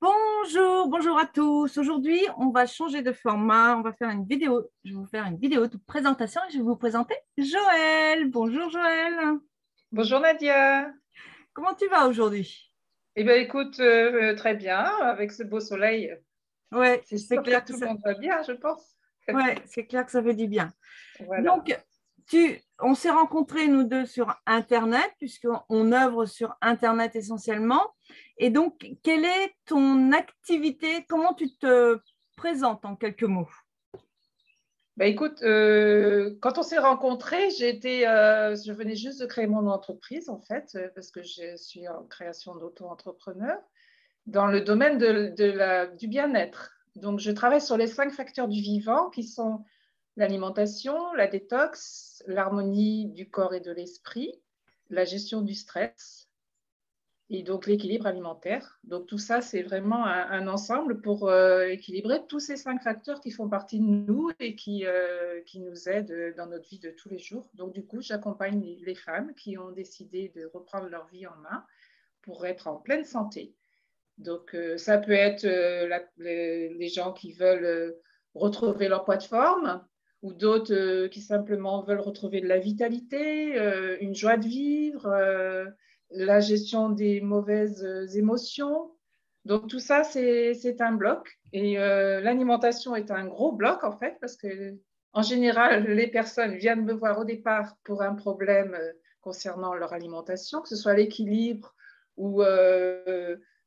Bonjour à tous. Aujourd'hui, on va changer de format. On va faire une vidéo. Je vais vous faire une vidéo de présentation et je vais vous présenter Joël. Bonjour Joël. Bonjour Nadia. Comment tu vas aujourd'hui? Eh bien, écoute, très bien, avec ce beau soleil. Ouais, C'est c'est sûr que clair que tout le ça, monde va bien, je pense. ouais, c'est clair que ça fait du bien. Voilà. Donc, on s'est rencontrés nous deux sur Internet puisqu'on œuvre sur Internet essentiellement. Et donc, quelle est ton activité? Comment tu te présentes en quelques mots? Bah, écoute, quand on s'est rencontrés, je venais juste de créer mon entreprise, en fait, parce que je suis en création d'auto-entrepreneur dans le domaine du bien-être. Donc, je travaille sur les 5 facteurs du vivant qui sont l'alimentation, la détox, l'harmonie du corps et de l'esprit, la gestion du stress et donc l'équilibre alimentaire. Donc tout ça, c'est vraiment un ensemble pour équilibrer tous ces 5 facteurs qui font partie de nous et qui nous aident dans notre vie de tous les jours. Donc du coup, j'accompagne les femmes qui ont décidé de reprendre leur vie en main pour être en pleine santé. Donc ça peut être les gens qui veulent retrouver leur poids de forme ou d'autres qui simplement veulent retrouver de la vitalité, une joie de vivre, la gestion des mauvaises émotions. Donc tout ça, c'est un bloc. Et l'alimentation est un gros bloc, en fait, parce que en général, les personnes viennent me voir au départ pour un problème concernant leur alimentation, que ce soit l'équilibre ou,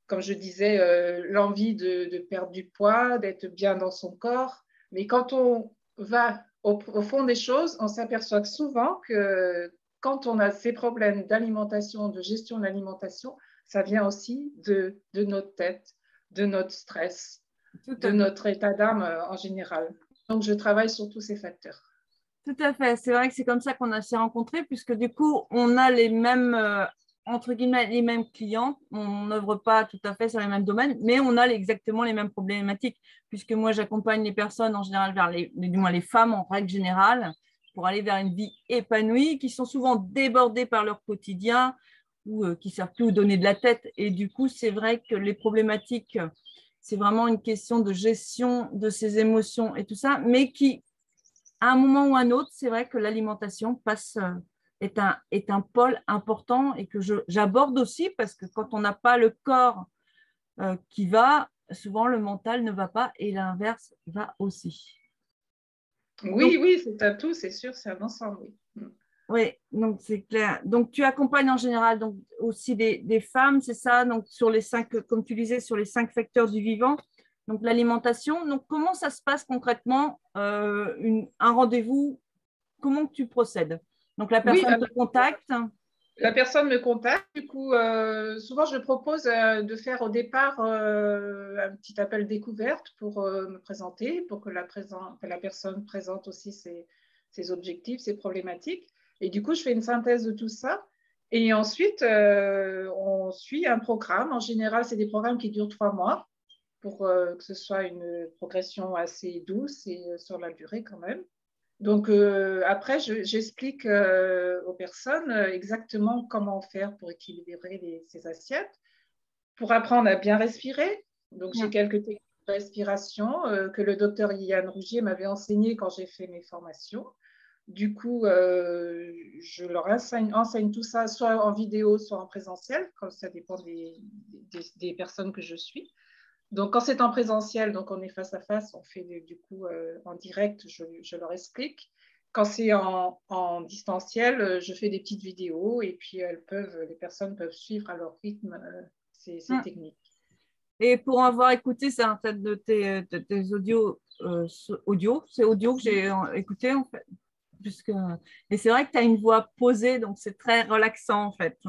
comme je disais, l'envie de perdre du poids, d'être bien dans son corps. Mais quand on va au fond des choses, on s'aperçoit souvent que quand on a ces problèmes d'alimentation, de gestion de l'alimentation, ça vient aussi de notre tête, de notre stress, Tout de à fait. notre état d'âme en général. Donc, je travaille sur tous ces facteurs. Tout à fait. C'est vrai que c'est comme ça qu'on a s'est rencontrés, puisque du coup, on a les mêmes, entre guillemets, les mêmes clients. On n'œuvre pas tout à fait sur les mêmes domaines, mais on a exactement les mêmes problématiques, puisque moi, j'accompagne les personnes en général vers du moins les femmes en règle générale, pour aller vers une vie épanouie, qui sont souvent débordées par leur quotidien ou qui ne savent plus où donner de la tête. Et du coup, c'est vrai que les problématiques, c'est vraiment une question de gestion de ces émotions et tout ça, mais qui à un moment ou un autre, c'est vrai que l'alimentation est un pôle important et que j'aborde aussi parce que quand on n'a pas le corps qui va, souvent le mental ne va pas et l'inverse va aussi. Oui, Donc, oui, c'est un tout, c'est sûr, c'est un ensemble, oui. oui, donc c'est clair. Donc, tu accompagnes en général donc, aussi des femmes, c'est ça, donc sur les 5, comme tu disais, sur les 5 facteurs du vivant. Donc, l'alimentation. Donc, comment ça se passe concrètement, un rendez-vous? Comment tu procèdes? Donc, la Oui, personne te contacte. la personne me contacte, du coup, souvent je propose de faire au départ un petit appel découverte pour me présenter, pour que la personne présente aussi ses objectifs, ses problématiques. Et du coup, je fais une synthèse de tout ça. Et ensuite, on suit un programme. En général, c'est des programmes qui durent 3 mois pour que ce soit une progression assez douce et sur la durée quand même. Donc, après, j'explique aux personnes exactement comment faire pour équilibrer ces assiettes, pour apprendre à bien respirer. Donc, j'ai quelques techniques de respiration que le docteur Yann Rougier m'avait enseigné quand j'ai fait mes formations. Du coup, je leur enseigne tout ça, soit en vidéo, soit en présentiel, comme ça dépend des personnes que je suis. Donc, quand c'est en présentiel, donc on est face à face, on fait du coup en direct, je leur explique. Quand c'est en distanciel, je fais des petites vidéos et puis les personnes peuvent suivre à leur rythme ces techniques. Et pour avoir écouté certaines de tes audio, c'est audio que j'ai écouté en fait. Puisque... Et c'est vrai que tu as une voix posée, donc c'est très relaxant en fait.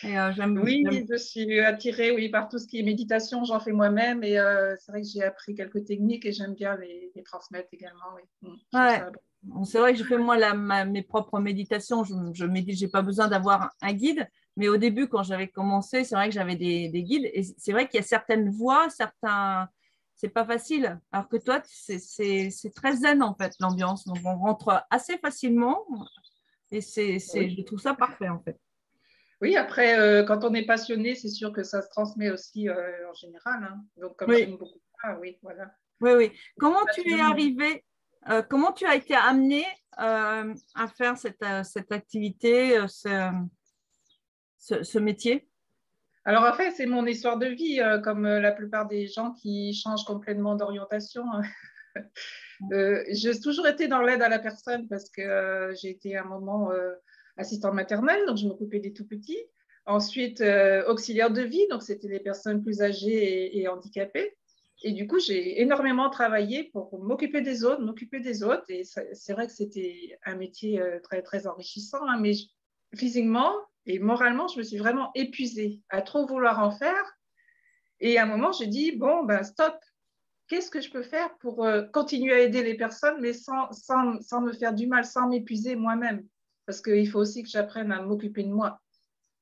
Et Oui, je suis attirée oui, par tout ce qui est méditation, j'en fais moi-même et c'est vrai que j'ai appris quelques techniques et j'aime bien les transmettre également. Oui. Je trouve ouais. ça... Bon, c'est vrai que je fais moi mes propres méditations. Je médite, j'ai pas besoin d'avoir un guide. Mais au début, quand j'avais commencé, c'est vrai que j'avais des guides. Et c'est vrai qu'il y a certaines voix, certains. C'est pas facile. Alors que toi, c'est très zen en fait, l'ambiance. Donc on rentre assez facilement. Et Oui. je trouve ça parfait en fait. Oui, après, quand on est passionné, c'est sûr que ça se transmet aussi en général. Hein. Donc, comme Oui, j'aime beaucoup ça, oui, voilà. oui, oui. Comment tu es Passion. arrivé, comment tu as été amené à faire cette activité, ce métier? Alors, en fait, c'est mon histoire de vie, comme la plupart des gens qui changent complètement d'orientation. J'ai toujours été dans l'aide à la personne parce que j'ai été à un moment assistante maternelle, donc je m'occupais des tout petits. Ensuite, auxiliaire de vie, donc c'était les personnes plus âgées et handicapées. Et du coup, j'ai énormément travaillé pour m'occuper des autres, m'occuper des autres. Et c'est vrai que c'était un métier très, très enrichissant, hein, mais physiquement et moralement, je me suis vraiment épuisée à trop vouloir en faire. Et à un moment, j'ai dit, bon, ben stop, qu'est-ce que je peux faire pour continuer à aider les personnes, mais sans me faire du mal, sans m'épuiser moi-même. Parce qu'il faut aussi que j'apprenne à m'occuper de moi.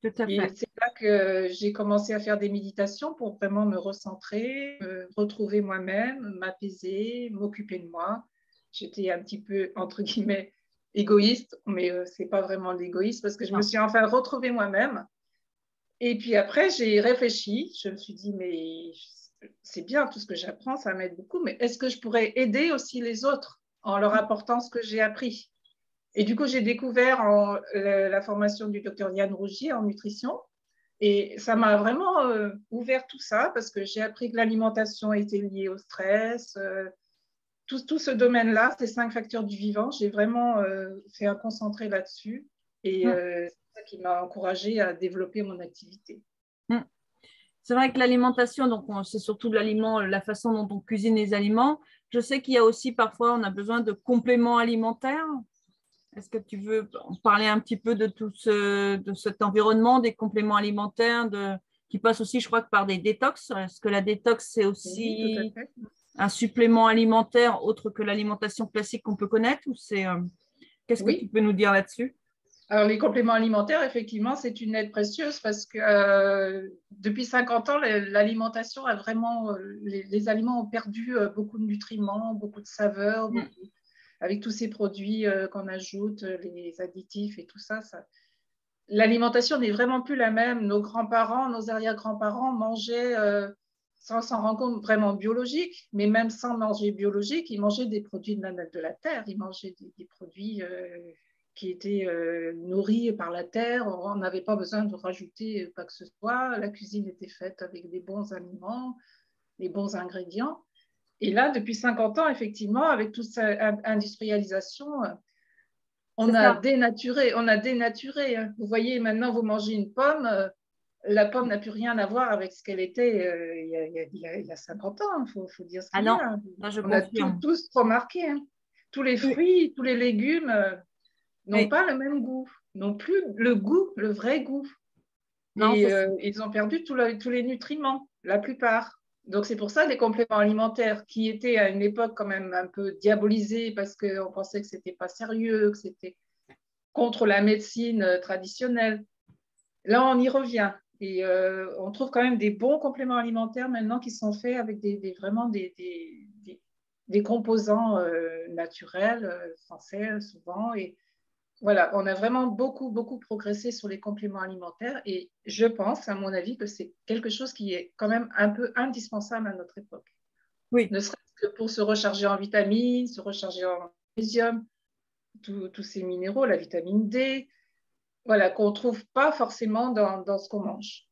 Tout à Et fait. c'est là que j'ai commencé à faire des méditations pour vraiment me recentrer, me retrouver moi-même, m'apaiser, m'occuper de moi. J'étais un petit peu, entre guillemets, égoïste, mais ce n'est pas vraiment de l'égoïsme parce que je me Non. suis enfin retrouvée moi-même. Et puis après, j'ai réfléchi. Je me suis dit, mais c'est bien tout ce que j'apprends, ça m'aide beaucoup, mais est-ce que je pourrais aider aussi les autres en leur apportant ce que j'ai appris? Et du coup, j'ai découvert la formation du docteur Yann Rougier en nutrition. Et ça m'a vraiment ouvert tout ça parce que j'ai appris que l'alimentation était liée au stress. Tout ce domaine-là, ces 5 facteurs du vivant, j'ai vraiment fait un concentré là-dessus. Et Mm, c'est ça qui m'a encouragée à développer mon activité. mm. C'est vrai que l'alimentation, donc c'est surtout de l'aliment, la façon dont on cuisine les aliments. Je sais qu'il y a aussi parfois, on a besoin de compléments alimentaires. Est-ce que tu veux parler un petit peu de de cet environnement des compléments alimentaires qui passe aussi, je crois, que par des détox? Est-ce que la détox, c'est Oui, tout à aussi fait. un supplément alimentaire autre que l'alimentation classique qu'on peut connaître ou qu'est-ce que tu Oui. peux nous dire là-dessus? Alors, les compléments alimentaires, effectivement, c'est une aide précieuse parce que depuis 50 ans, l'alimentation a vraiment, les aliments ont perdu beaucoup de nutriments, beaucoup de saveurs, Mm, avec tous ces produits qu'on ajoute, les additifs et tout ça, l'alimentation n'est vraiment plus la même. Nos grands-parents, nos arrière-grands-parents mangeaient sans s'en rendre compte vraiment biologique, mais même sans manger biologique, ils mangeaient des produits de la terre, ils mangeaient des produits qui étaient nourris par la terre. On n'avait pas besoin de rajouter quoi que ce soit. La cuisine était faite avec des bons aliments, des bons ingrédients. Et là, depuis 50 ans, effectivement, avec toute cette industrialisation, c'est on a ça. dénaturé, on a dénaturé. Hein. Vous voyez, maintenant, vous mangez une pomme, la pomme n'a plus rien à voir avec ce qu'elle était il y a 50 ans, faut dire ce Ah qu'il y non, a. là, je On a confirme. tous remarqué. Hein. Tous les Oui, fruits, tous les légumes n'ont oui. pas le même goût, n'ont plus le goût, le vrai goût. Non, Et c'est ça. ils ont perdu tous les nutriments, la plupart. Donc c'est pour ça les compléments alimentaires qui étaient à une époque quand même un peu diabolisés parce qu'on pensait que c'était pas sérieux, que c'était contre la médecine traditionnelle. Là, on y revient. Et on trouve quand même des bons compléments alimentaires maintenant qui sont faits avec vraiment des composants naturels, français souvent. Et voilà, on a vraiment beaucoup, beaucoup progressé sur les compléments alimentaires. Et je pense, à mon avis, que c'est quelque chose qui est quand même un peu indispensable à notre époque. Oui. Ne serait-ce que pour se recharger en vitamines, se recharger en magnésium, tous ces minéraux, la vitamine D, voilà, qu'on ne trouve pas forcément dans ce qu'on mange.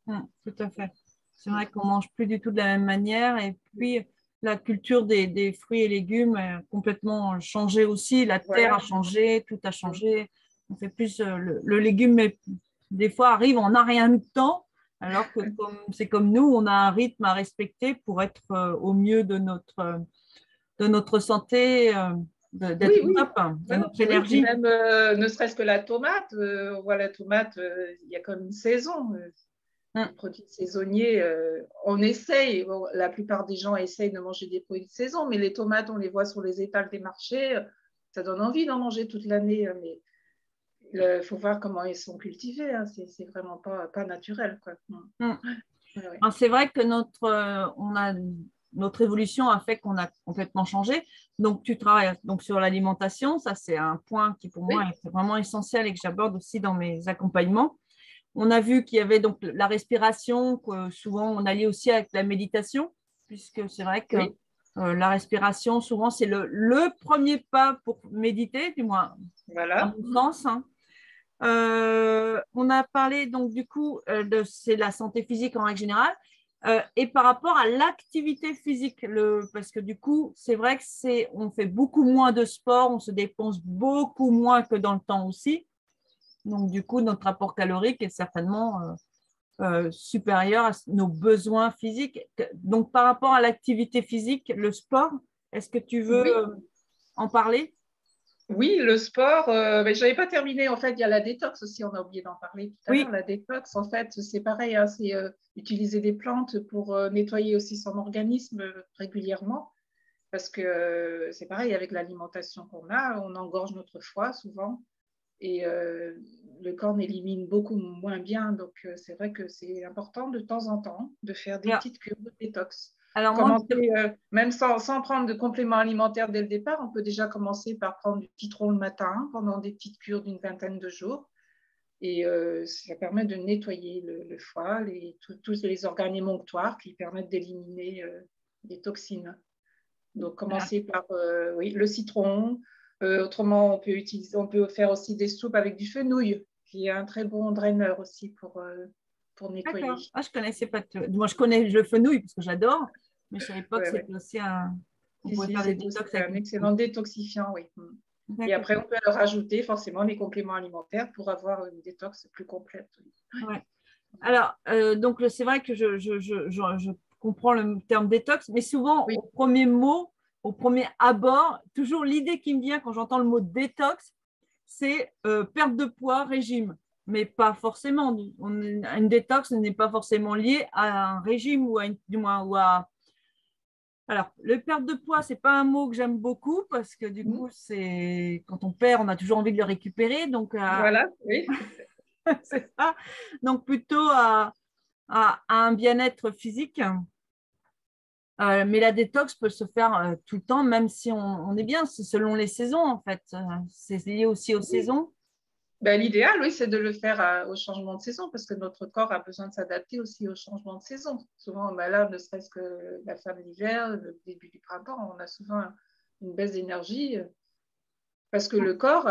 Tout à fait. C'est vrai qu'on mange plus du tout de la même manière et puis la culture des fruits et légumes a complètement changé aussi. La terre a Voilà. changé, tout a changé. On fait plus le légume, mais des fois arrive en un rien de temps, alors que c'est comme nous, on a un rythme à respecter pour être au mieux de notre santé, Oui, d'être au oui. top, hein, de Voilà. notre Oui, puis énergie. même ne serait-ce que la tomate, on voit la tomate, il y a comme une saison, Hum, des produits saisonniers. On essaye, bon, la plupart des gens essayent de manger des produits de saison, mais les tomates, on les voit sur les étals des marchés, ça donne envie d'en manger toute l'année, mais il faut voir comment ils sont cultivés, hein. C'est vraiment pas naturel, quoi. hum. Ouais, ouais. Alors, c'est vrai que notre évolution a fait qu'on a complètement changé. Donc, tu travailles donc, sur l'alimentation. Ça, c'est un point qui, pour moi, Oui, est vraiment essentiel et que j'aborde aussi dans mes accompagnements. On a vu qu'il y avait donc la respiration, que souvent on allie aussi avec la méditation, puisque c'est vrai que Oui, la respiration, souvent, c'est le premier pas pour méditer, du moins à voilà. mon sens, hein. On a parlé donc du coup c'est la santé physique en règle générale. Et par rapport à l'activité physique, parce que du coup, c'est vrai que on fait beaucoup moins de sport, on se dépense beaucoup moins que dans le temps aussi. Donc, du coup, notre rapport calorique est certainement supérieur à nos besoins physiques. Donc, par rapport à l'activité physique, le sport, est-ce que tu veux Oui, en parler? oui, le sport, mais je n'avais pas terminé. En fait, il y a la détox aussi, on a oublié d'en parler tout à l'heure. Oui, La détox, en fait, c'est pareil, hein, c'est utiliser des plantes pour nettoyer aussi son organisme régulièrement. Parce que c'est pareil avec l'alimentation qu'on a, on engorge notre foie souvent et le corps n'élimine beaucoup moins bien. Donc, c'est vrai que c'est important de temps en temps de faire des alors, petites cures de détox. alors moi, Commencer, même sans prendre de compléments alimentaires dès le départ, on peut déjà commencer par prendre du citron le matin pendant des petites cures d'une vingtaine de jours. Et ça permet de nettoyer le foie, tous les organes émonctoires qui permettent d'éliminer les toxines. Donc, commencer par oui, le citron. Autrement, on peut faire aussi des soupes avec du fenouil, qui est un très bon draineur aussi pour nettoyer. d'accord. Ah, je connaissais pas. Moi, je connais le fenouil parce que j'adore, mais je savais pas que Ouais, ouais. c'était aussi un. On Si, pouvait si, faire des c'est aussi détox avec un le excellent fenouil. détoxifiant, oui. Et D'accord. après, on peut leur rajouter forcément des compléments alimentaires pour avoir une détox plus complète. Oui. Ouais. Alors, donc, c'est vrai que je comprends le terme détox, mais souvent, Oui. au premier mot, au premier abord, toujours l'idée qui me vient quand j'entends le mot détox, c'est perte de poids, régime. Mais pas forcément. Une détox n'est pas forcément liée à un régime ou à du moins, ou à. Alors, le perte de poids, c'est pas un mot que j'aime beaucoup parce que du coup, c'est quand on perd, on a toujours envie de le récupérer. Donc, Voilà, oui. c'est ça. Donc, plutôt à un bien-être physique. Mais la détox peut se faire tout le temps, même si on est bien. C'est selon les saisons, en fait. C'est lié aussi aux Oui. saisons. Ben, l'idéal, oui, c'est de le faire au changement de saison parce que notre corps a besoin de s'adapter aussi au changement de saison. Souvent, ben là, ne serait-ce que la fin de l'hiver, le début du printemps, on a souvent une baisse d'énergie parce que le corps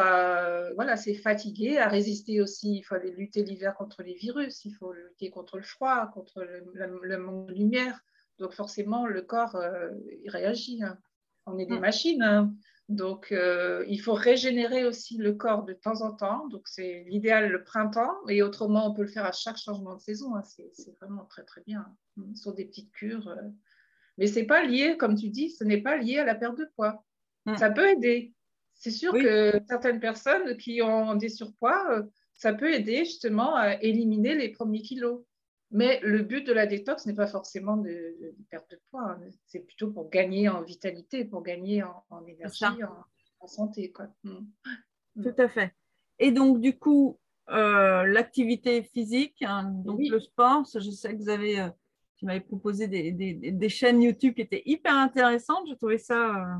voilà, s'est fatigué, a résisté aussi. Il fallait lutter l'hiver contre les virus, il faut lutter contre le froid, contre le manque de lumière. Donc forcément, le corps, il réagit, hein. On est des Mm. machines, hein. Donc il faut régénérer aussi le corps de temps en temps. Donc c'est l'idéal le printemps et autrement, on peut le faire à chaque changement de saison, hein. C'est vraiment très, très bien, hein, sur des petites cures. Mais ce n'est pas lié, comme tu dis, ce n'est pas lié à la perte de poids. Mm. Ça peut aider. C'est sûr Oui, que certaines personnes qui ont des surpoids, ça peut aider justement à éliminer les premiers kilos. Mais le but de la détox n'est pas forcément de perte de poids, hein. C'est plutôt pour gagner en vitalité, pour gagner en c'est ça. énergie, en santé, quoi. Mm. Tout à fait. Et donc, du coup, l'activité physique, hein, donc le Oui, sport, je sais que tu m'avais proposé des chaînes YouTube qui étaient hyper intéressantes. Je trouvais ça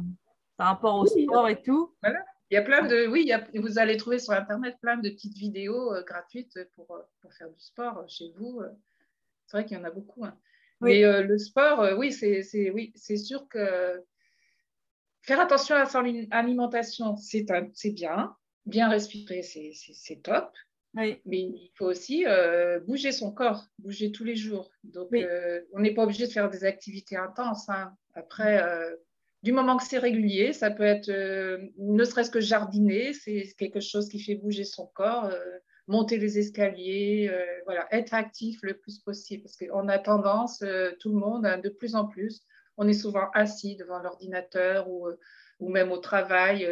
par rapport au oui, sport et tout. voilà. Il y a plein de, oui, vous allez trouver sur Internet plein de petites vidéos gratuites pour faire du sport chez vous. C'est vrai qu'il y en a beaucoup, hein. Oui, Mais le sport, oui, oui, c'est sûr que faire attention à son alimentation, c'est bien. Bien respirer, c'est top. oui, Mais il faut aussi bouger son corps, bouger tous les jours. Donc, oui. on n'est pas obligé de faire des activités intenses, hein. Après, du moment que c'est régulier, ça peut être ne serait-ce que jardiner, c'est quelque chose qui fait bouger son corps, monter les escaliers, voilà, être actif le plus possible. Parce qu'on a tendance, tout le monde, hein, de plus en plus, on est souvent assis devant l'ordinateur ou même au travail.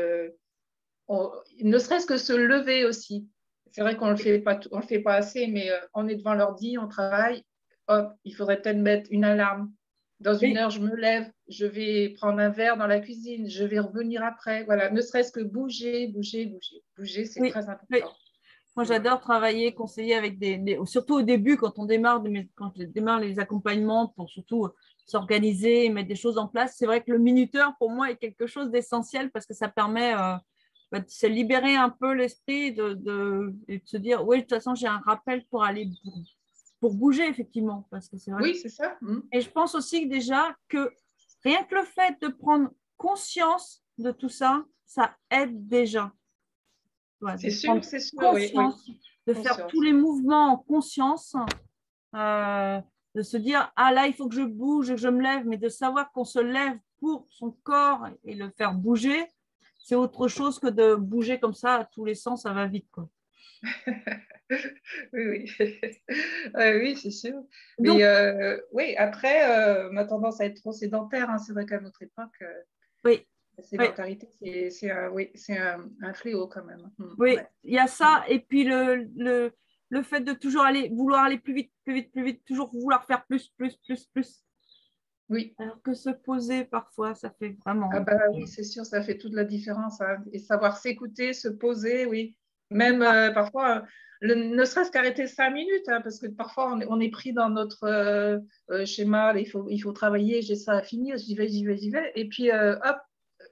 Ne serait-ce que se lever aussi. C'est vrai qu'on le fait pas assez, mais on est devant l'ordi, on travaille. Hop, il faudrait peut-être mettre une alarme. Dans une Oui, heure, je me lève, je vais prendre un verre dans la cuisine, je vais revenir après. Voilà, ne serait-ce que bouger, bouger, bouger. Bouger, c'est oui, très oui. important. Moi, Mm. j'adore travailler, conseiller avec surtout au début, quand on démarre, quand je démarre les accompagnements pour surtout s'organiser et mettre des choses en place. C'est vrai que le minuteur, pour moi, est quelque chose d'essentiel parce que ça permet bah, c'est libérer un peu l'esprit et de se dire, oui, de toute façon, j'ai un rappel pour aller pour bouger, effectivement. Parce que c'est vrai. Oui, c'est ça. Et je pense aussi que déjà que rien que le fait de prendre conscience de tout ça, ça aide déjà. Ouais, de prendre C'est sûr, oui, oui. conscience, de faire tous Conscience. les mouvements en conscience, de se dire, ah là, il faut que je bouge, que je me lève, mais de savoir qu'on se lève pour son corps et le faire bouger, c'est autre chose que de bouger comme ça à tous les sens, ça va vite, quoi. Oui, oui. Oui, c'est sûr. Donc, Mais oui, après, on a tendance à être trop sédentaire, hein. C'est vrai qu'à notre époque, oui, la oui, sédentarité, oui, c'est un fléau quand même. oui, Ouais. il y a ça, et puis le fait de toujours vouloir aller plus vite, plus vite, plus vite, toujours vouloir faire plus, plus, plus, plus. Oui. Alors que se poser parfois, ça fait vraiment. Ah bah oui, c'est sûr, ça fait toute la différence, hein. Et savoir s'écouter, se poser, oui. Même Ah, parfois, ne serait-ce qu'arrêter 5 minutes, hein, parce que parfois on est pris dans notre schéma, il faut travailler, j'ai ça à finir, j'y vais, j'y vais, j'y vais. Et puis, hop,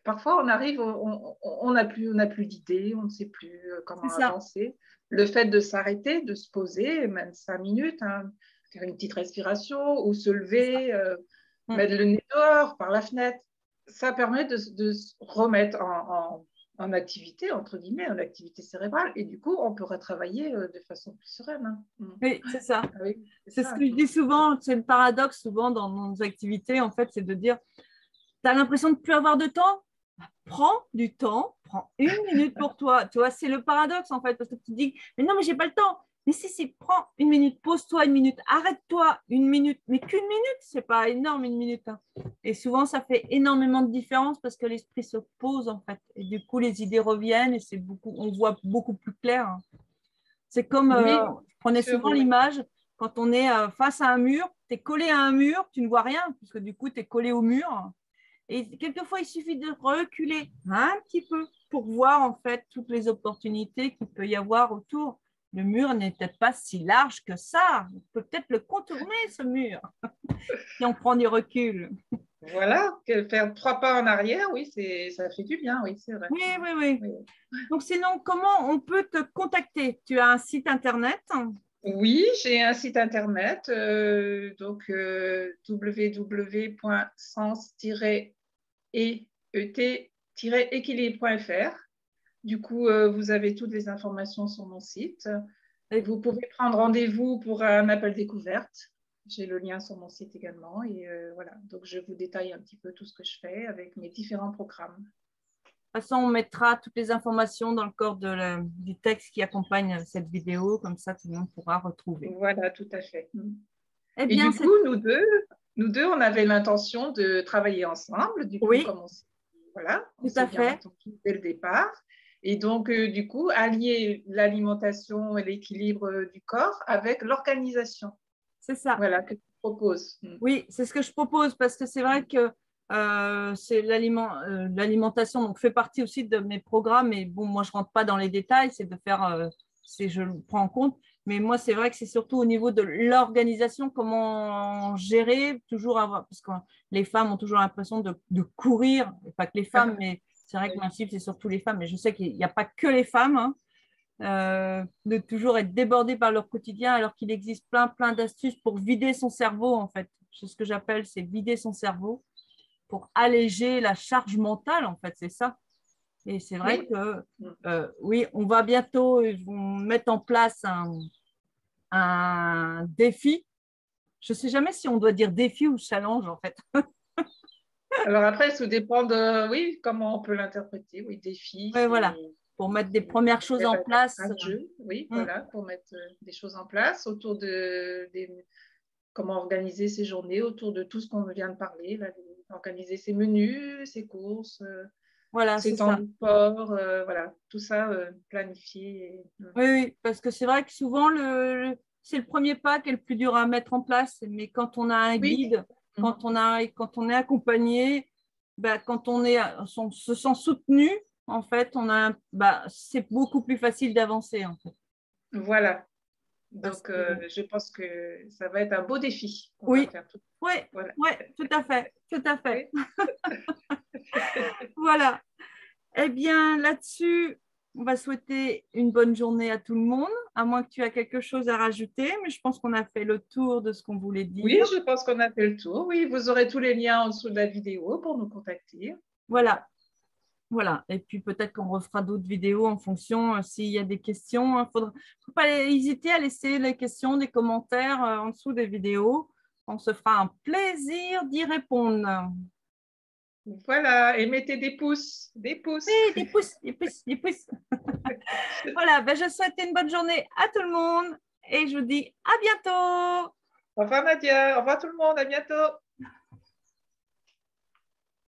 parfois on arrive, on n'a plus d'idées, on ne sait plus c'est comment ça. avancer. Le fait de s'arrêter, de se poser, même 5 minutes, hein, faire une petite respiration ou se C'est ça. lever, Mm. mettre le nez dehors, par la fenêtre, ça permet de se remettre en activité, entre guillemets, en activité cérébrale. Et du coup, on peut retravailler de façon plus sereine, hein. Oui, c'est ça. Ah oui, c'est C'est ce ça. que je dis souvent, c'est le paradoxe souvent dans nos activités, en fait, c'est de dire, tu as l'impression de ne plus avoir de temps? Prends du temps, prends 1 minute pour toi. Tu vois, c'est le paradoxe, en fait, parce que tu te dis, mais non, mais j'ai pas le temps. Mais si, prends 1 minute, pose-toi 1 minute, arrête-toi 1 minute, mais qu'1 minute, c'est pas énorme 1 minute, hein. Et souvent, ça fait énormément de différence parce que l'esprit se pose, en fait. Et du coup, les idées reviennent et on voit beaucoup plus clair, hein. C'est comme, Oui, je prenais sûr, souvent oui, oui. l'image, quand on est face à un mur, tu es collé à un mur, tu ne vois rien, puisque du coup, tu es collé au mur. Et quelquefois, il suffit de reculer un petit peu pour voir en fait toutes les opportunités qu'il peut y avoir autour. Le mur n'est peut-être pas si large que ça. On peut peut-être le contourner, ce mur, si on prend du recul. Voilà, faire 3 pas en arrière, oui, ça fait du bien, oui, c'est vrai. Oui, oui, oui. Oui, Donc, sinon, comment on peut te contacter? Tu as un site internet? oui, j'ai un site internet, donc www.sens-et-équilibre.fr. Du coup, vous avez toutes les informations sur mon site. Vous pouvez prendre rendez-vous pour un appel découverte. J'ai le lien sur mon site également. Et voilà, donc je vous détaille un petit peu tout ce que je fais avec mes différents programmes. De toute façon, on mettra toutes les informations dans le corps du texte qui accompagne cette vidéo, comme ça tout le monde pourra retrouver. Voilà, tout à fait. Eh Et bien, du coup, nous deux, on avait l'intention de travailler ensemble. Du coup, oui, comme voilà, on tout s'est à bien fait, entendu dès le départ. Et donc, du coup, allier l'alimentation et l'équilibre du corps avec l'organisation. c'est ça. Voilà, que tu proposes. Oui, c'est ce que je propose parce que c'est vrai que c'est l'alimentation donc fait partie aussi de mes programmes. Et bon, moi je rentre pas dans les détails, c'est de faire, je le prends en compte. Mais moi, c'est vrai que c'est surtout au niveau de l'organisation, comment gérer, toujours avoir, parce que les femmes ont toujours l'impression de courir, et pas que les femmes, mais c'est vrai que ma cible, c'est surtout les femmes. Mais je sais qu'il n'y a pas que les femmes, hein, de toujours être débordées par leur quotidien, alors qu'il existe plein d'astuces pour vider son cerveau, en fait. C'est ce que j'appelle, c'est vider son cerveau pour alléger la charge mentale, en fait, c'est ça. Et c'est vrai Oui. que, oui, on va bientôt mettre en place un défi. Je ne sais jamais si on doit dire défi ou challenge, en fait. Alors après, ça dépend de, oui, comment on peut l'interpréter. Oui, défi, Ouais, voilà, pour mettre des premières choses en place. un jeu, oui, Mm. voilà, pour mettre des choses en place autour comment organiser ses journées, autour de tout ce qu'on vient de parler, là, organiser ses menus, ses courses, Voilà, ses c'est temps ça. de sport, voilà, tout ça planifié. Oui, oui, parce que c'est vrai que souvent, c'est le premier pas qui est le plus dur à mettre en place. Mais quand on a un Oui. guide, quand on est accompagné, bah, on se sent soutenu, en fait, c'est beaucoup plus facile d'avancer, en fait. Voilà. Parce Donc, que, je pense que ça va être un beau défi qu'on va oui, faire tout. oui, Voilà. oui, tout à fait, tout à fait. Oui. Voilà. Eh bien, là-dessus, on va souhaiter une bonne journée à tout le monde, à moins que tu aies quelque chose à rajouter, mais je pense qu'on a fait le tour de ce qu'on voulait Oui, dire. je pense qu'on a fait le tour. Oui, vous aurez tous les liens en dessous de la vidéo pour nous contacter. Voilà, voilà. Et puis peut-être qu'on refera d'autres vidéos en fonction s'il y a des questions. Il ne faut pas hésiter à laisser les questions, des commentaires en dessous des vidéos. On se fera un plaisir d'y répondre. Voilà, et mettez des pouces, des pouces. Oui, des pouces, des pouces, des pouces. Voilà, ben, je souhaite une bonne journée à tout le monde et je vous dis à bientôt. Au revoir Nadia, au revoir tout le monde, à bientôt.